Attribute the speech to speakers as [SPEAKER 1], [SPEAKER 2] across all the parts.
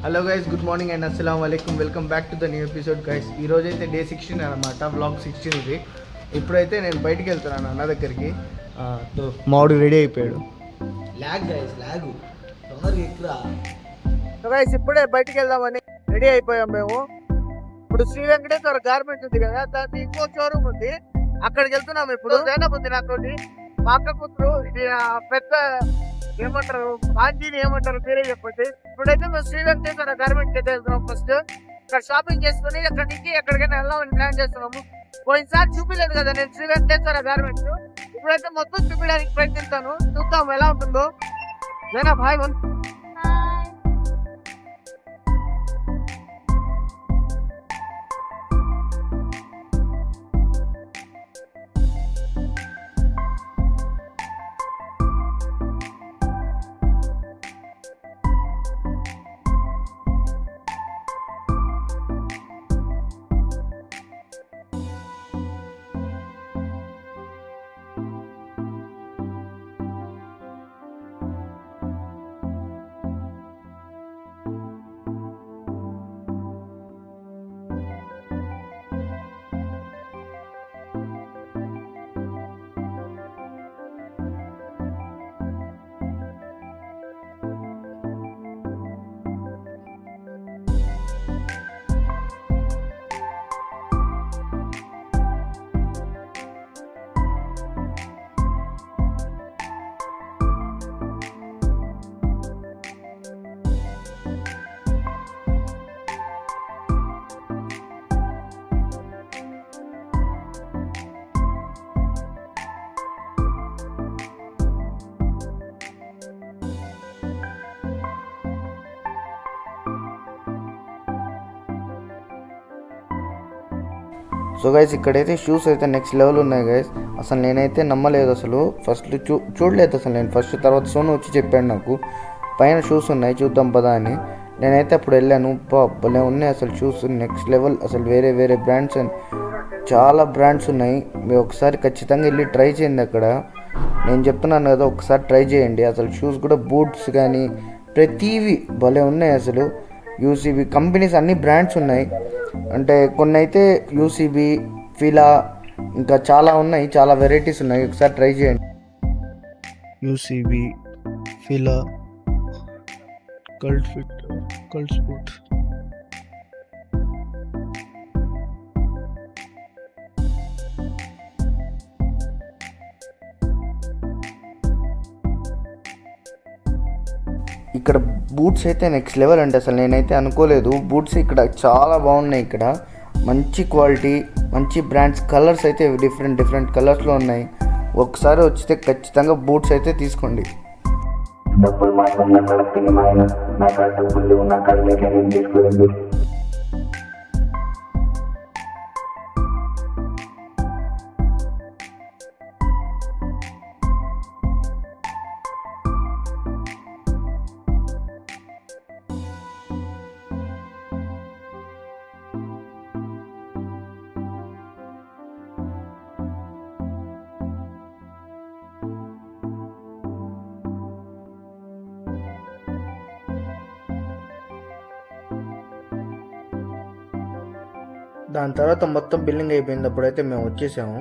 [SPEAKER 1] Hello guys, good morning and అస్సలం వలైకుమ్. Welcome back to the new episode guys. ఈరోజు అయితే డే 16 అనమాట, వ్లాగ్ 16 ఇది. ఇప్పుడైతే నేను బయటికి వెళ్తున్నాను అన్న దగ్గరికి. మామిడి రెడీ అయిపోయాడు. గైస్ ఇప్పుడే బయటికి వెళ్దామని రెడీ అయిపోయాం మేము. ఇప్పుడు శ్రీ వెంకటేశ్వర గార్మెంట్ ఉంది కదా, దానికి ఇంకో షోరూమ్ ఉంది, అక్కడికి వెళ్తున్నాం. ఇప్పుడు జైనబ్ ఉంది నాతోటి, మా అక్క కూతురు. ఇది పెద్ద ఏమంటారు, మాంజీని ఏమంటారు పేరే చెప్పండి. ఇప్పుడైతే మేము శ్రీ వెంకటేశ్వర గార్మెంట్కి అయితే వెళ్తున్నాం. ఫస్ట్ ఇక్కడ షాపింగ్ చేసుకుని అక్కడి నుంచి ఎక్కడికైనా వెళ్దామని ప్లాన్ చేస్తున్నాము. పోయినసారి చూపించలేదు కదా నేను శ్రీ వెంకటేశ్వర గార్మెంట్స్, ఇప్పుడైతే మొత్తం చూపించడానికి ప్రయత్నిస్తాను. చూద్దాం ఎలా ఉంటుందో. జైనబ్ హాయ్. సో గైస్ ఇక్కడైతే షూస్ అయితే నెక్స్ట్ లెవెల్ ఉన్నాయి గైస్. అసలు నేనైతే నమ్మలేదు, అసలు ఫస్ట్ చూడలేదు అసలు నేను ఫస్ట్. తర్వాత సోను వచ్చి చెప్పాడు నాకు పైన షూస్ ఉన్నాయి చూద్దాం పదా అని. నేనైతే అప్పుడు వెళ్ళాను, భలే ఉన్నాయి అసలు షూస్, నెక్స్ట్ లెవెల్ అసలు. వేరే వేరే బ్రాండ్స్ అని చాలా బ్రాండ్స్ ఉన్నాయి. మీరు ఒకసారి ఖచ్చితంగా వెళ్ళి ట్రై చేయండి అక్కడ. నేను చెప్తున్నాను కదా, ఒకసారి ట్రై చేయండి. అసలు షూస్ కూడా బూట్స్ కానీ ప్రతివి భలే ఉన్నాయి అసలు. యూసీబీ కంపెనీస్ అన్ని బ్రాండ్స్ ఉన్నాయి, అంటే కొన్ని అయితే యూసీబీ, ఫిలా, ఇంకా చాలా ఉన్నాయి, చాలా వెరైటీస్ ఉన్నాయి. ఒకసారి ట్రై చేయండి.
[SPEAKER 2] UCB, fila, cult fit, cult sport.
[SPEAKER 1] ఇక్కడ బూట్స్ అయితే నెక్స్ట్ లెవెల్ అంటే అసలు నేనైతే అనుకోలేదు. బూట్స్ ఇక్కడ చాలా బాగున్నాయి, ఇక్కడ మంచి క్వాలిటీ, మంచి బ్రాండ్స్, కలర్స్ అయితే డిఫరెంట్ డిఫరెంట్ కలర్స్లో ఉన్నాయి. ఒకసారి వచ్చితే ఖచ్చితంగా బూట్స్ అయితే తీసుకోండి. దాని తర్వాత మొత్తం బిల్లింగ్ అయిపోయింది, అప్పుడైతే మేము వచ్చేసాము.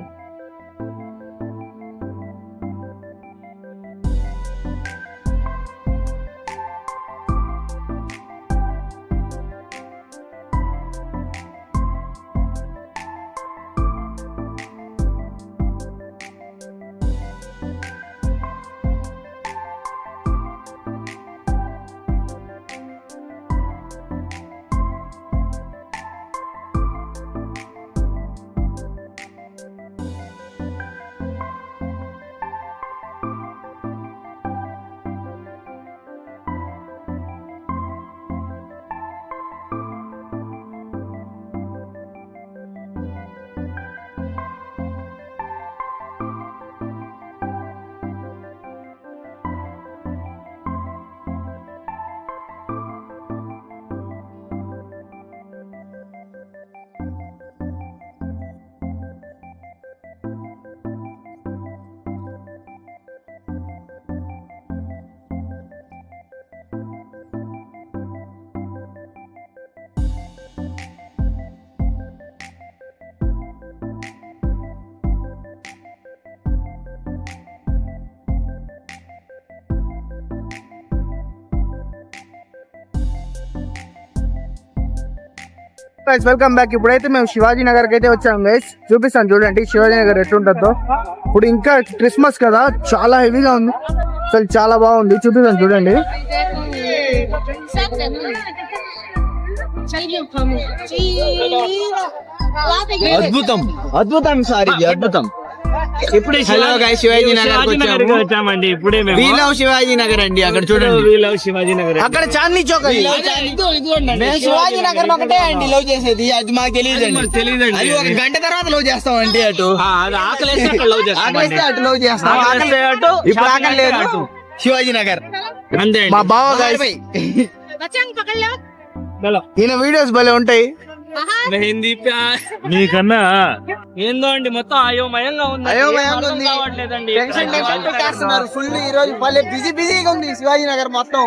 [SPEAKER 1] Welcome back. ఇప్పుడైతే మేము శివాజీ నగర్ కి అయితే వచ్చాము గైస్. చూపిస్తాను చూడండి శివాజీ నగర్ ఎట్లుంటుందో. ఇప్పుడు ఇంకా క్రిస్మస్ కదా, చాలా హెవీగా ఉంది, అసలు చాలా బాగుంది. చూపిస్తాను చూడండి.
[SPEAKER 2] అద్భుతం అద్భుతం సార్, ఇది అద్భుతం.
[SPEAKER 3] ఇప్పుడే శివాజీ నగర్ వచ్చామండి. ఇప్పుడే శివాజీ నగర్ అండి. అక్కడ చూడండి శివాజీ నగర్,
[SPEAKER 1] అక్కడ చాందనీ చౌక్.
[SPEAKER 3] శివాజీ నగర్ ఒకటే అండి లవ్ చేసేది, అది మాకు తెలియదండి. అది ఒక గంట తర్వాత లవ్ చేస్తాం అండి. అటు ఆకలేస్తే అటు లవ్ చేస్తాం, ఇప్పుడు ఆకలి లేదు. శివాజీ నగర్ అంతే.
[SPEAKER 1] మా బావ guys. ఈయన వీడియోస్ భలే ఉంటాయి.
[SPEAKER 3] మీకన్నా ఏందో అండి, మొత్తం అయోమయంగా ఉంది.
[SPEAKER 1] అయోమయంగా ఉంది.
[SPEAKER 3] కావట్లేదండి.
[SPEAKER 1] ఫుల్ ఈ రోజు భలే బిజీగా ఉంది శివాజీ నగర్ మొత్తం.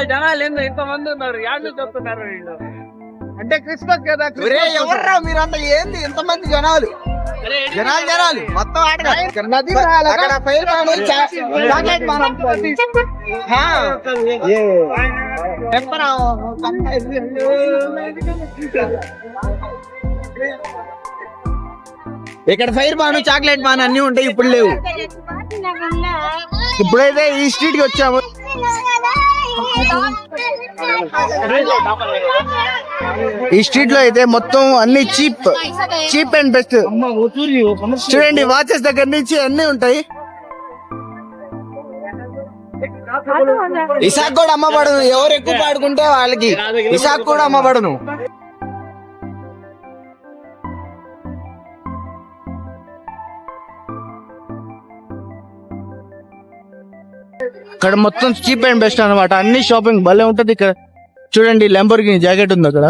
[SPEAKER 3] జనాలు ఏందో ఇంతమంది ఉన్నారు, యాడ్లు చెప్తున్నారు వీళ్ళు.
[SPEAKER 1] అంటే క్రిస్మస్ కదా.
[SPEAKER 3] ఎవర్రా మీరంతా, ఏంది ఇంతమంది జనాలు మొత్తం
[SPEAKER 1] అక్కడ ఫైర్ చాక్లెట్ మనం
[SPEAKER 3] ఇక్కడ ఫైర్ బాను, చాక్లెట్ బాను అన్ని ఉంటాయి, ఇప్పుడు లేవు.
[SPEAKER 1] ఇప్పుడైతే ఈ స్ట్రీట్ కి వచ్చాము. ఈ స్ట్రీట్ లో అయితే మొత్తం అన్ని చీప్ అండ్ బెస్ట్. చూడండి వాచెస్ దగ్గర నుంచి అన్ని ఉంటాయి.
[SPEAKER 3] ఇసాక్ కూడా అమ్మబడును, ఎవరు ఎక్కువ పాడుకుంటే వాళ్ళకి ఇసాక్ కూడా అమ్మబడును.
[SPEAKER 1] ఇక్కడ మొత్తం చీప్ అండ్ బెస్ట్ అన్నమాట. అన్ని షాపింగ్ భలే ఉంటది ఇక్కడ. చూడండి లంబోర్గిని జాకెట్ ఉంది అక్కడ.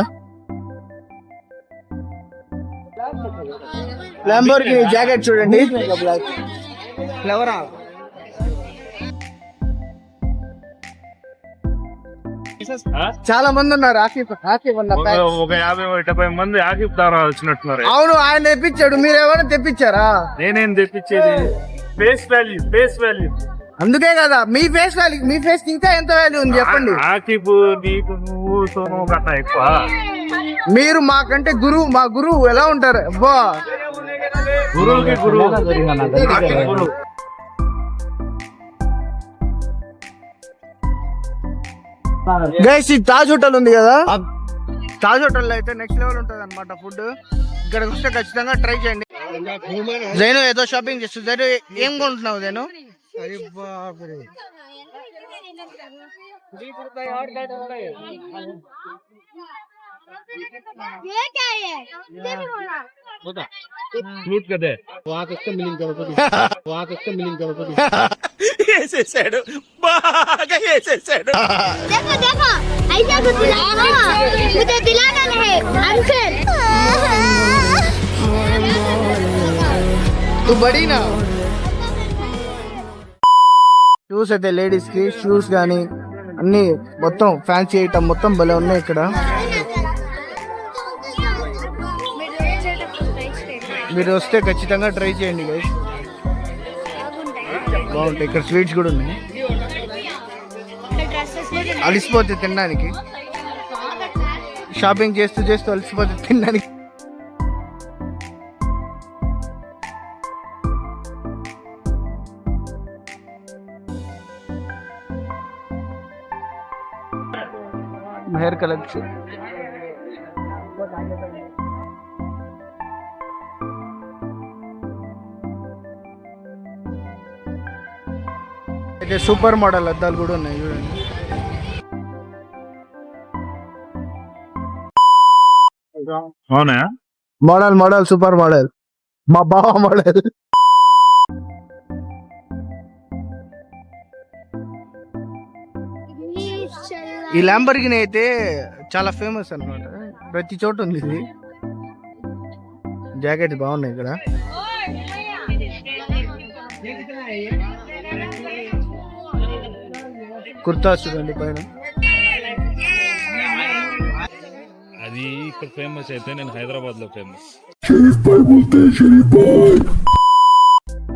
[SPEAKER 1] లంబోర్గిని జాకెట్ చూడండి. చాలా మంది ఉన్నారు. ఆకిఫ్
[SPEAKER 4] ఒక 50-70 మంది ఆకిఫ్ దారా వచ్చినట్టున్నారు.
[SPEAKER 1] అవును, ఆయన తెప్పించాడు. మీరు ఎవరైనా తెప్పించారా?
[SPEAKER 4] నేనేం తెప్పించేది, ఫేస్ వాల్యూ.
[SPEAKER 1] అందుకే కదా మీ ఫేస్ వాల్యూ, మీ ఫేస్ ఇంకా ఎంత వాల్యూ ఉంది చెప్పండి.
[SPEAKER 4] ఆకిఫ్ నీకు నువ్వు సోను కన్నా ఎక్కువ.
[SPEAKER 1] మీరు మాకంటే గురువు, మా గురువు ఎలా ఉంటారు అబ్బా.
[SPEAKER 4] గురువుకి గురువు.
[SPEAKER 1] గైస్ ఈ తాజ్ హోటల్ ఉంది కదా, తాజ్ హోటల్ లో అయితే నెక్స్ట్ లెవెల్ ఉంటది అనమాట ఫుడ్. ఇక్కడ వస్తే ఖచ్చితంగా ట్రై చేయండి. జైను ఏదో షాపింగ్ చేస్తుంది. జైను ఏం కొంటున్నావు జైను?
[SPEAKER 4] వేసేసాడు, బాగా వేసేసాడు. షూస్ అయితే లేడీస్ కి షూస్ గానీ అన్ని మొత్తం ఫ్యాన్సీ ఐటమ్ మొత్తం భలే ఉన్నాయి ఇక్కడ. మీరు వస్తే ఖచ్చితంగా ట్రై చేయండి గైస్, బాగుంటాయి. ఇక్కడ స్వీట్స్ కూడా ఉన్నాయి. అలిసిపోతే తినడానికి, షాపింగ్ చేస్తూ అలిసిపోతే తినడానికి. హెయిర్ కలెక్షన్ అయితే సూపర్ మోడల్ అద్దాలు కూడా ఉన్నాయి చూడండి. అవునా?
[SPEAKER 1] మోడల్ సూపర్ మోడల్, మా బావ మోడల్. ఈ ల్యాంబర్గిని అయితే చాలా ఫేమస్ అన్నమాట, ప్రతి చోట ఉంది ఇది. జాకెట్ బాగున్నాయి ఇక్కడ. కుర్తా చూడండి పైన.
[SPEAKER 4] అది ఇక్కడ ఫేమస్ అయితే నేను హైదరాబాద్ లో ఫేమస్.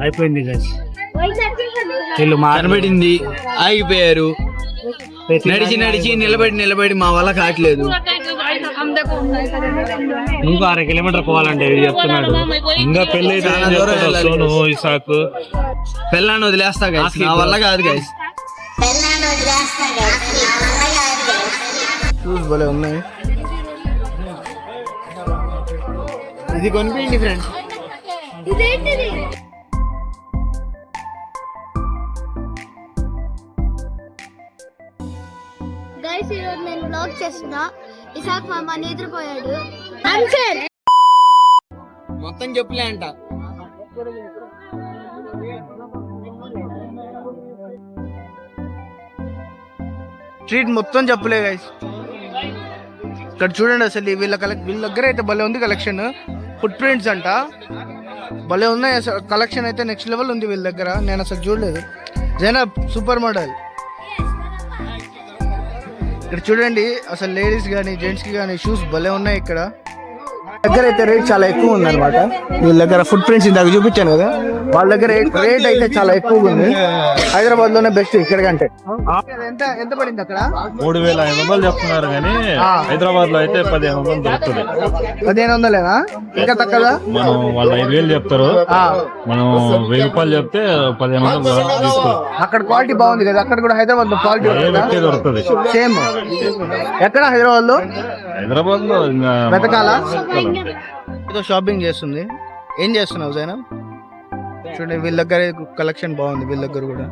[SPEAKER 3] అయిపోయింది గైస్, వీళ్ళు మారబడింది, ఆగిపోయారు. నడిచి నిలబడి మా వల్ల కావట్లేదు.
[SPEAKER 5] ఇంకో 6 కిలోమీటర్ పోవాలంటే ఇది చెప్తున్నాడు. ఇంకా పెళ్లి అయితే ఏం చెప్తాడు సోను ఇసాకు.
[SPEAKER 3] పెళ్ళాన్ని వదిలేస్తా guys, నా వల్ల కాదు గైస్.
[SPEAKER 4] షూస్ భలే ఉన్నాయి. ఇది కొనిపిండి ఫ్రెండ్స్.
[SPEAKER 6] గైస్ ఈరోజు నేను బ్లాగ్ చేస్తున్నా. ఇసాక్ మామ నిద్రపోయాడు.
[SPEAKER 3] మొత్తం చెప్పులే అంట.
[SPEAKER 4] స్ట్రీట్ మొత్తం చెప్పులే గైస్. ఇక్కడ చూడండి అసలు వీళ్ళ దగ్గర అయితే భలే ఉంది కలెక్షన్. ఫుట్ ప్రింట్స్ అంట భలే ఉన్నాయి అసలు. కలెక్షన్ అయితే నెక్స్ట్ లెవెల్ ఉంది వీళ్ళ దగ్గర. నేను అసలు చూడలేదు. Zainab super model. ఇక్కడ చూడండి అసలు లేడీస్ కానీ జెంట్స్ కి కానీ షూస్ భలే ఉన్నాయి. ఇక్కడ దగ్గర అయితే రేట్ చాలా ఎక్కువ ఉంది అనమాట. వీళ్ళ దగ్గర ఫుట్ ప్రింట్స్ ఇందాక చూపించాను కదా, వాళ్ళ దగ్గర రేట్ అయితే చాలా ఎక్కువగా ఉంది. హైదరాబాద్ లోనే బెస్ట్ ఇక్కడ కంటే. ఎంత ఎంత పడింది అక్కడ?
[SPEAKER 5] 3,500 చెప్తున్నారు కానీ హైదరాబాద్ లో అయితే 1,500 దొరుకుతుంది.
[SPEAKER 4] 1,500 ఇంకా తక్కువ.
[SPEAKER 5] మనం వాళ్ళు 5,000 చెప్తారు, మనం 1,000 రూపాయలు చెప్తే 1,500 తీసుకోవాలి.
[SPEAKER 4] అక్కడ క్వాలిటీ బాగుంది కదా, అక్కడ కూడా హైదరాబాద్ లో క్వాలిటీ
[SPEAKER 5] దొరుకుతుంది
[SPEAKER 4] సేమ్. ఎక్కడ హైదరాబాద్ లో?
[SPEAKER 5] హైదరాబాద్ లో
[SPEAKER 4] వెతకాలా? ఏదో షాపింగ్ చేస్తుంది. ఏం చేస్తున్నావు జైనా? చూడండి వీళ్ళ దగ్గర కలెక్షన్ బాగుంది. వీళ్ళ దగ్గర కూడా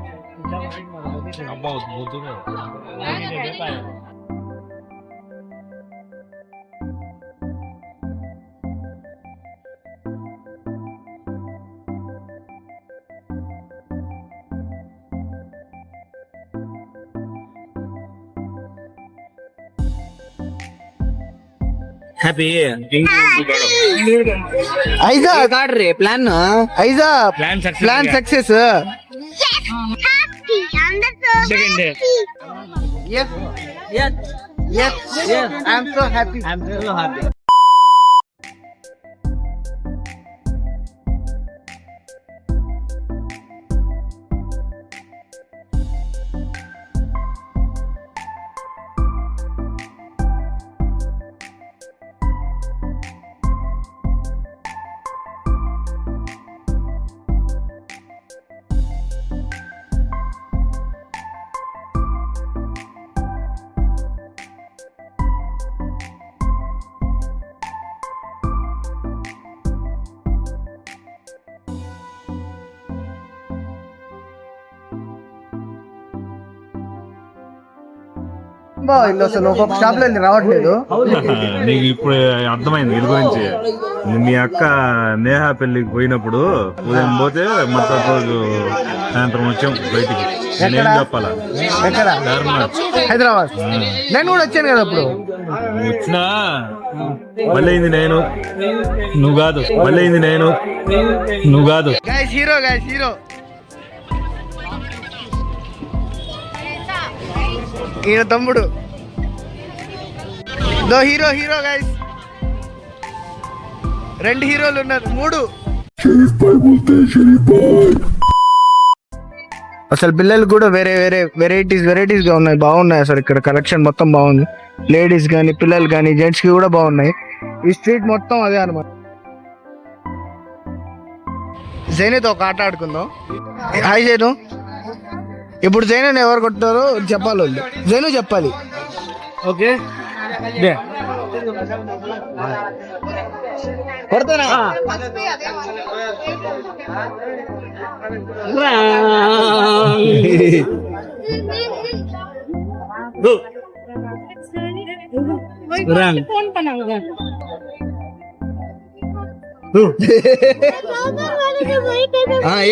[SPEAKER 5] హ్యాపీ
[SPEAKER 4] ఐజా
[SPEAKER 3] కాడ్రీ ప్లాన్
[SPEAKER 4] ఐజా
[SPEAKER 5] plan success.
[SPEAKER 4] Plan success.
[SPEAKER 5] Second day
[SPEAKER 4] Yes. Yes. Yes. Yes. I am so happy.
[SPEAKER 3] I am so happy.
[SPEAKER 4] బా ఇల్లు అసలు ఒక్కొక్క షాప్ లో వెళ్ళి రావట్లేదు.
[SPEAKER 5] నీకు ఇప్పుడు అర్థమైంది వీళ్ళ గురించి. మీ అక్క నేహా పెళ్లికి పోయినప్పుడు ఉదయం పోతే మొత్తం రోజు సాయంత్రం వచ్చాం బయటికి. నేనేం చెప్పాలా?
[SPEAKER 4] ఎక్కడ? హైదరాబాద్. నేను కూడా వచ్చాను కదా అప్పుడు.
[SPEAKER 5] వచ్చినా మళ్ళీ నేను నువ్వు కాదు, మళ్ళీ నేను నువ్వు కాదు.
[SPEAKER 4] Guys hero, guys hero. ఈయన తమ్ముడు దో హీరో. Hero guys. 2 హీరోలు ఉన్నారు, 3. అసలు పిల్లలు కూడా వేరే వేరే వెరైటీస్ గా ఉన్నాయి. బాగున్నాయి అసలు. ఇక్కడ కలెక్షన్ మొత్తం బాగుంది. లేడీస్ కానీ పిల్లలు కానీ జెంట్స్ కి కూడా బాగున్నాయి. ఈ స్ట్రీట్ మొత్తం అదే అనమాట. జైనుతో ఒక ఆట ఆడుకుందాం. హాయ్ జైను. ఇప్పుడు జైను ఎవరు కొట్టారో చెప్పాలి వాళ్ళు. జైను చెప్పాలి.
[SPEAKER 5] ఓకే
[SPEAKER 3] కొడతానా?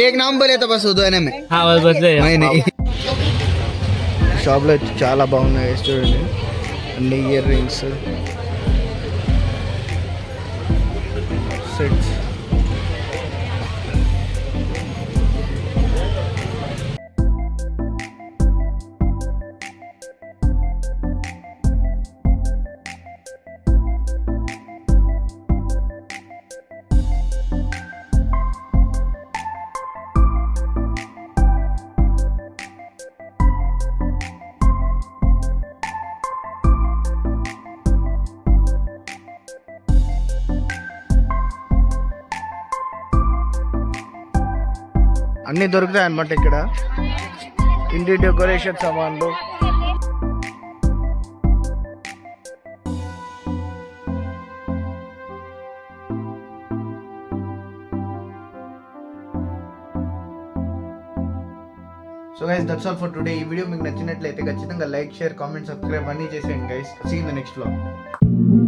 [SPEAKER 3] एक नाम बोले तो बस उदयने में. हाँ बस नहीं.
[SPEAKER 4] షాప్ లో చాలా బాగున్నాయి చూడండి. అన్ని ఇయర్ రింగ్స్, సెట్స్. అన్ని దొరుకుతాయి అన్నమాట ఇక్కడ, ఇంటి డెకరేషన్ సామాన్లు. So guys that's all for today. ఈ వీడియో మీకు నచ్చినట్లయితే ఖచ్చితంగా లైక్, షేర్, కామెంట్, సబ్స్క్రైబ్ అన్నీ చేసేయండి guys. See in the next vlog.